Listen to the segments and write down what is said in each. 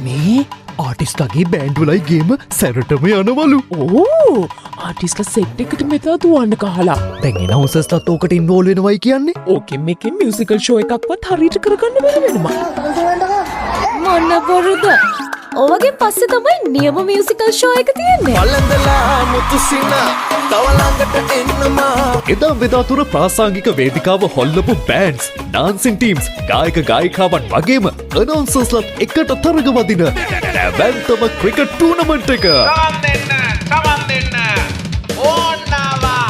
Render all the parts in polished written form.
මේ ආටිස්ටගේ බෑන්ඩ්වලයි ගේම සැරටම යනවලු. ඕ ආටිස්ල සෙට් එකට මෙතා දුවන්න කහලා තැන්ගෙන හොසස්ලත් ඕකට ඉන්වෝල් වෙනවයි කියන්නේ. ඕකෙන් මේකෙන් මියසිකල් ෂෝ එකක්වත් හරිට කරගන්න බැරි වෙනවා. මොන්න බොරුද? ඕවගේ පස්සේ තමයි නියම මියසිකල් ෂෝ එක තියෙන්නේ. පලඳලා මුතුසින තවලඟට එන්නමා. එදා වෙදාතුර ප්‍රාසංගික වේදිකාව හොල්ලපු බෑන්ඩ්ස්, ඩාන්සින් ටීම්ස්, ගායක ගායිකාවන් වගේම අනවුන්සර්ස්ලත් එකට තරගවදින නැවැන්තම ක්‍රිකට් ටූර්නමන්ට් එක. සමන් දෙන්න ඔන්නාවා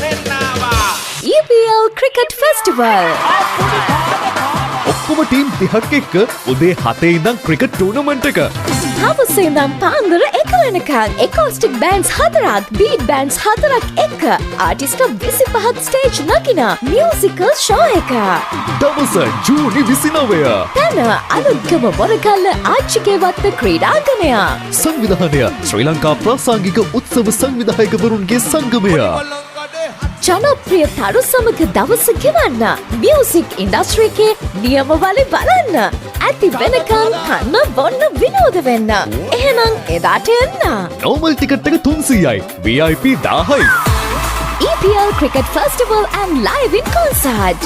මෙන්නාවා. EPL Cricket Festival. ඔක්කොම ටීම් 30ක් එක්ක උදේ 7 ඉඳන් ක්‍රිකට් ටූර්නමන්ට් එක. හවසේ ඉඳන් පාන්දර 1 වෙනකන් එකෝස්ටික් බෑන්ඩ්ස් 4ක්, බීට් බෑන්ඩ්ස් 4ක් එක්ක ආටිස්ට් 25ක් ස්ටේජ් නගින මියුසිකල් ෂෝ එක. දවස ජූනි 29. තැන අලුත්කම මොරකල්ල ආච්චිගේ වත්ත ක්‍රීඩාංගණය. සංවිධානය ශ්‍රී ලංකා ප්‍රාසංගික උත්සව සංවිධායකවරුන්ගේ සංගමය. ජනප්‍රිය තරු සමග දවස ගෙවන්න මියුසික් ඉන්ඩස්ට්‍රි එකේ නියම වලි බලන්න ඇති වෙනකන් කන්න බොන්න විනෝද වෙන්න. එහෙනම් එදාට එන්න. නෝමල් ටිකට් එක 300යි, VIP 1000යි. EPL Cricket Festival and live in concert.